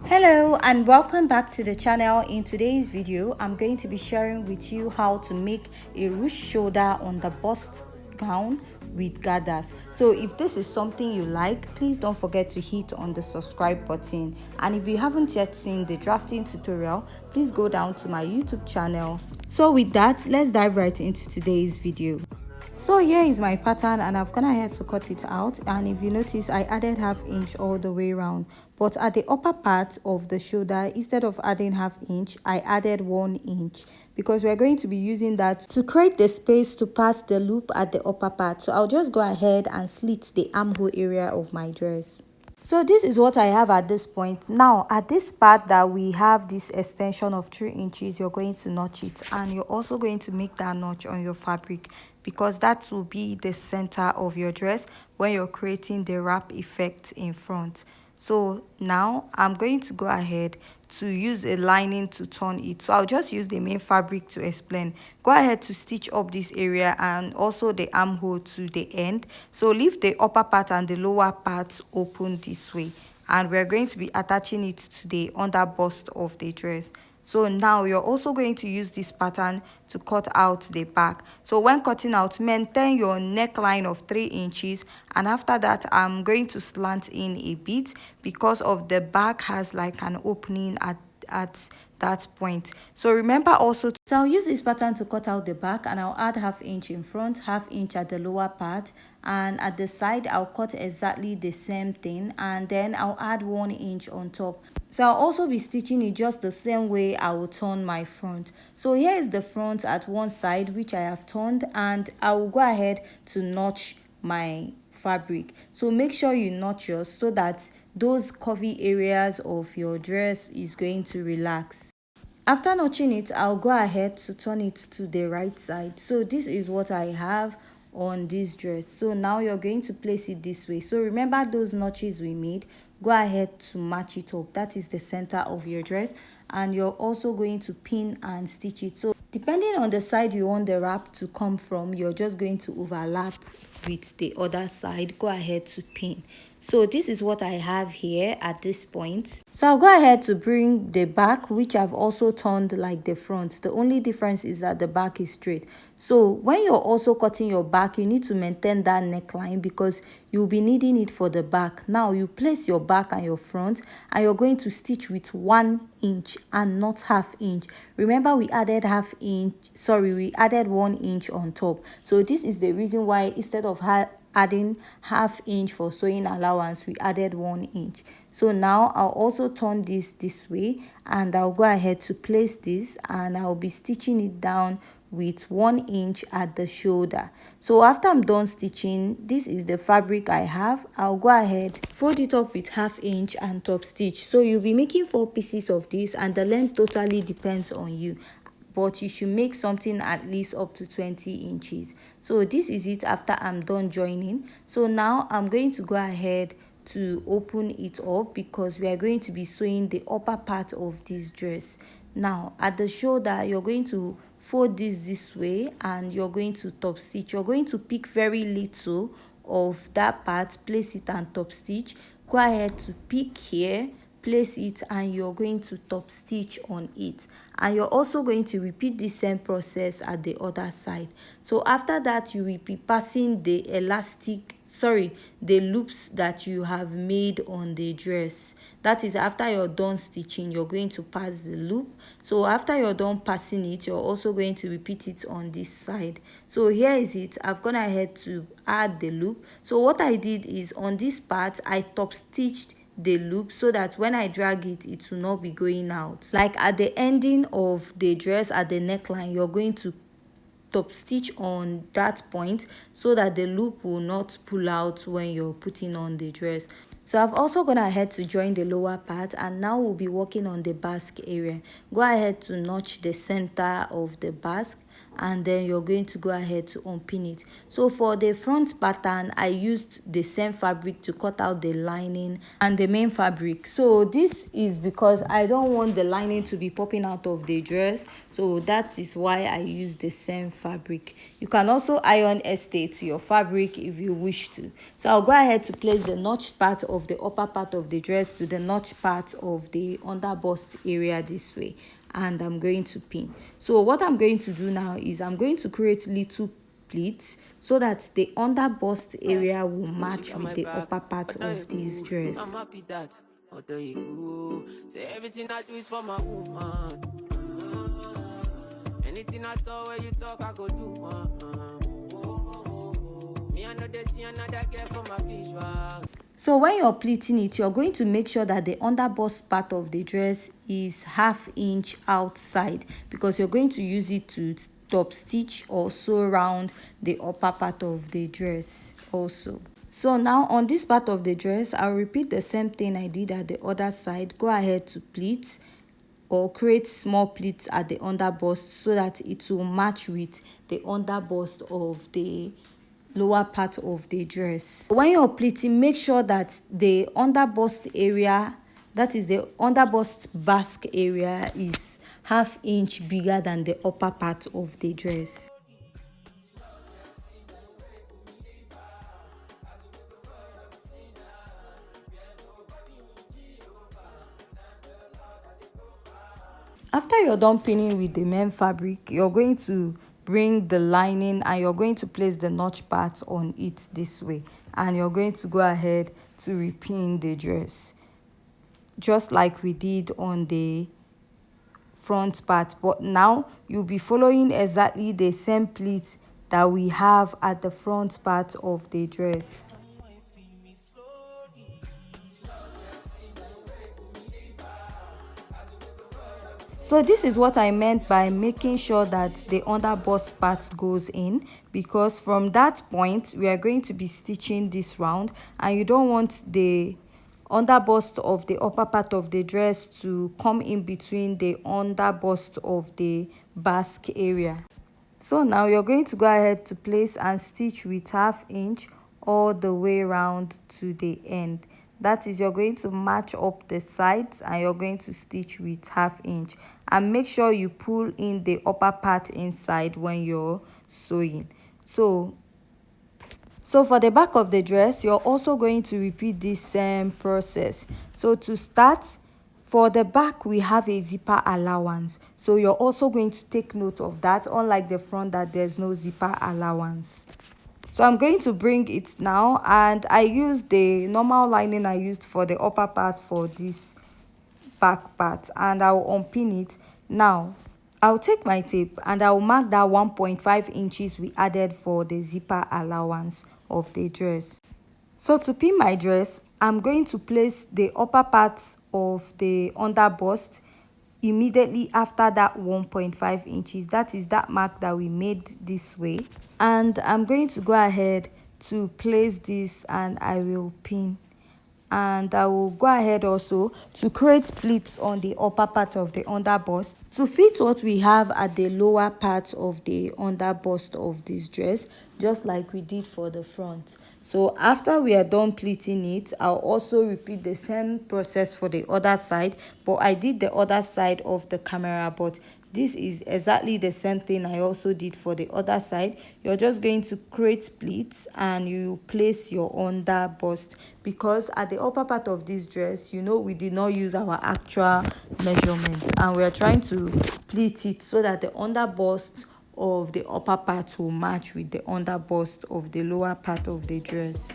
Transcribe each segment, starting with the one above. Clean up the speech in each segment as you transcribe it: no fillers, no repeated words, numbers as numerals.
Hello and welcome back to the channel. In today's video I'm going to be sharing with you how to make a ruched shoulder on the bust gown with gathers. So if this is something you like, please don't forget to hit on the subscribe button, and if you haven't yet seen the drafting tutorial, please go down to my YouTube channel. So with that, let's dive right into today's video. So here is my pattern and I've gone ahead to cut it out, and if you notice I added ½ inch all the way around, but at the upper part of the shoulder, instead of adding ½ inch, I added 1 inch because we're going to be using that to create the space to pass the loop at the upper part. So I'll just go ahead and slit the armhole area of my dress. So this is what I have at this point. Now at this part that we have this extension of 3 inches, you're going to notch it, and you're also going to make that notch on your fabric because that will be the center of your dress when you're creating the wrap effect in front. So now I'm going to go ahead to use a lining to turn it. So I'll just use the main fabric to explain. Go ahead to stitch up this area and also the armhole to the end. So leave the upper part and the lower part open this way, and we're going to be attaching it to the underbust of the dress. So now you're also going to use this pattern to cut out the back. So when cutting out, maintain your neckline of 3 inches, and after that I'm going to slant in a bit because of the back has like an opening at that point. So remember also so I'll use this pattern to cut out the back, and I'll add ½ inch in front, ½ inch at the lower part, and at the side I'll cut exactly the same thing, and then I'll add 1 inch on top. So I'll also be stitching it just the same way I will turn my front. So here is the front at one side which I have turned, and I will go ahead to notch my fabric. So make sure you notch yours so that those curvy areas of your dress is going to relax. After notching it, I'll go ahead to turn it to the right side. So this is what I have on this dress. So now you're going to place it this way. So remember those notches we made, go ahead to match it up. That is the center of your dress, and you're also going to pin and stitch it. So depending on the side you want the wrap to come from, you're just going to overlap with the other side. Go ahead to pin. So this is what I have here at this point. So I'll go ahead to bring the back, which I've also turned like the front. The only difference is that the back is straight. So when you're also cutting your back, you need to maintain that neckline because you'll be needing it for the back. Now you place your back and your front, and you're going to stitch with 1 inch and not ½ inch. Remember we added we added 1 inch on top. So this is the reason why instead of adding ½ inch for sewing allowance, we added 1 inch. So now I'll also turn this way, and I'll go ahead to place this, and I'll be stitching it down with 1 inch at the shoulder. So after I'm done stitching, this is the fabric I have. I'll go ahead fold it up with ½ inch and top stitch. So you'll be making 4 pieces of this, and the length totally depends on you, but you should make something at least up to 20 inches. So this is it after I'm done joining. So now I'm going to go ahead to open it up because we are going to be sewing the upper part of this dress. Now at the shoulder, you're going to fold this way, and you're going to top stitch. You're going to pick very little of that part, place it and top stitch. Go ahead to pick here, place it, and you're going to top stitch on it, and you're also going to repeat the same process at the other side. So after that, you will be passing the the loops that you have made on the dress. That is, after you're done stitching, you're going to pass the loop. So after you're done passing it, you're also going to repeat it on this side. So here is it. I've gone ahead to add the loop. So what I did is on this part, I top stitched the loop so that when I drag it, it will not be going out. Like at the ending of the dress at the neckline, you're going to top stitch on that point so that the loop will not pull out when you're putting on the dress. So I've also gone ahead to join the lower part, and now we'll be working on the basque area. Go ahead to notch the center of the basque. and then you're going to go ahead to unpin it. So for the front pattern, I used the same fabric to cut out the lining and the main fabric. So this is because I don't want the lining to be popping out of the dress, so that is why I use the same fabric. You can also iron estate to your fabric if you wish to. So I'll go ahead to place the notched part of the upper part of the dress to the notched part of the underbust area this way, and I'm going to pin. So what I'm going to do now is I'm going to create little pleats so that the underbust area will match with the upper part of this dress. I'm happy that say everything I do is for my woman. Anything I talk where you talk, I go do. Me I know they see another girl for my visual. So when you're pleating it, you're going to make sure that the underbust part of the dress is 1/2 inch outside, because you're going to use it to top stitch or sew around the upper part of the dress also. So now on this part of the dress, I'll repeat the same thing I did at the other side. Go ahead to pleat or create small pleats at the underbust so that it will match with the underbust of the lower part of the dress. When you're pleating, make sure that the underbust area, that is the underbust basque area, is 1/2 inch bigger than the upper part of the dress. After you're done pinning with the main fabric, you're going to bring the lining and you're going to place the notch part on it this way, and you're going to go ahead to repin the dress just like we did on the front part. But now you'll be following exactly the same pleat that we have at the front part of the dress. So this is what I meant by making sure that the underbust part goes in, because from that point we are going to be stitching this round and you don't want the underbust of the upper part of the dress to come in between the underbust of the basque area. So now you're going to go ahead to place and stitch with 1/2 inch all the way around to the end. That is, you're going to match up the sides and you're going to stitch with 1/2 inch, and make sure you pull in the upper part inside when you're sewing. So for the back of the dress, you're also going to repeat this same process. So to start, for the back we have a zipper allowance, so you're also going to take note of that, unlike the front that there's no zipper allowance. So I'm going to bring it now, and I use the normal lining I used for the upper part for this back part, and I'll unpin it. Now I'll take my tape and I'll mark that 1.5 inches we added for the zipper allowance of the dress. So to pin my dress, I'm going to place the upper part of the underbust immediately after that 1.5 inches. That is that mark that we made this way, and I'm going to go ahead to place this and I will pin. And I will go ahead also to create pleats on the upper part of the underbust to fit what we have at the lower part of the underbust of this dress, just like we did for the front. So after we are done pleating it, I'll also repeat the same process for the other side, but I did the other side of the camera, but this is exactly the same thing I also did for the other side. You're just going to create pleats and you place your underbust, because at the upper part of this dress, you know, we did not use our actual measurement and we are trying to pleat it so that the underbust of the upper part will match with the underbust of the lower part of the dress.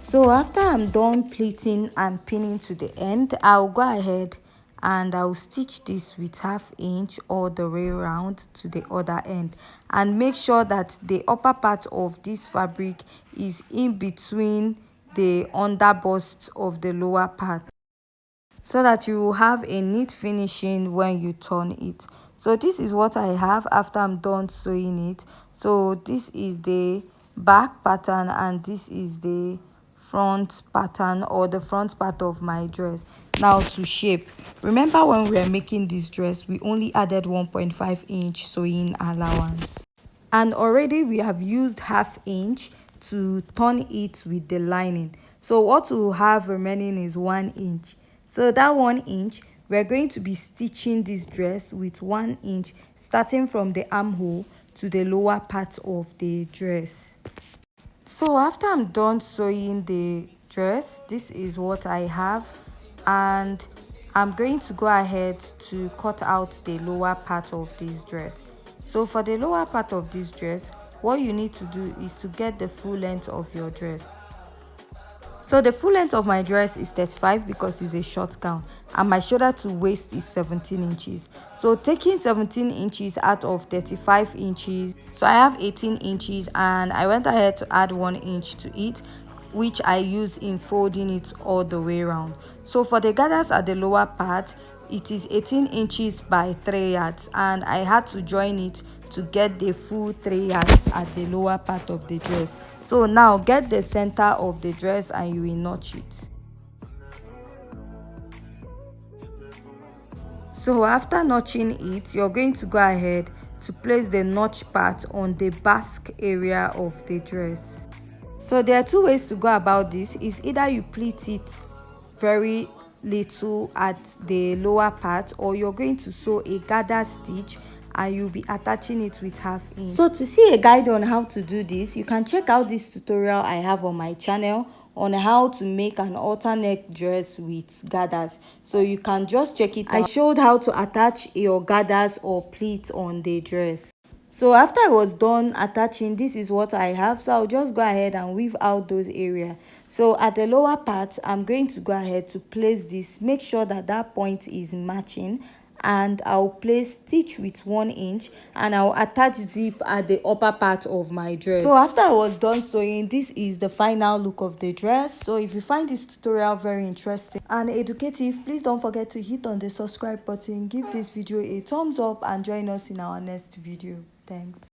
So after I'm done pleating and pinning to the end, I'll go ahead and I'll stitch this with 1/2 inch all the way around to the other end, and make sure that the upper part of this fabric is in between the underbust of the lower part, so that you will have a neat finishing when you turn it. So this is what I have after I'm done sewing it. So this is the back pattern and this is the front pattern, or the front part of my dress. Now to shape, remember when we were making this dress, we only added 1.5 inch sewing allowance, and already we have used 1/2 inch to turn it with the lining. So what we'll have remaining is 1 inch. So that 1 inch, we're going to be stitching this dress with 1 inch, starting from the armhole to the lower part of the dress. So after I'm done sewing the dress, this is what I have, and I'm going to go ahead to cut out the lower part of this dress. So for the lower part of this dress, what you need to do is to get the full length of your dress. So the full length of my dress is 35 because it's a short gown, and my shoulder to waist is 17 inches. So taking 17 inches out of 35 inches, so I have 18 inches, and I went ahead to add 1 inch to it, which I used in folding it all the way around. So for the gathers at the lower part, it is 18 inches by 3 yards, and I had to join it to get the full 3 yards at the lower part of the dress. So now get the center of the dress and you will notch it. So after notching it, you're going to go ahead to place the notch part on the basque area of the dress. So there are 2 ways to go about this. Is either you pleat it very little at the lower part, or you're going to sew a gather stitch and you'll be attaching it with 1/2 inch. So to see a guide on how to do this, you can check out this tutorial I have on my channel on how to make an alternate dress with gathers. So you can just check it out. I showed how to attach your gathers or pleats on the dress. So after I was done attaching, this is what I have. So I'll just go ahead and weave out those areas. So at the lower part, I'm going to go ahead to place this. Make sure that that point is matching, and I'll place stitch with 1 inch, and I'll attach zip at the upper part of my dress. So after I was done sewing, this is the final look of the dress. So if you find this tutorial very interesting and educative, please don't forget to hit on the subscribe button, give this video a thumbs up, and join us in our next video. Thanks.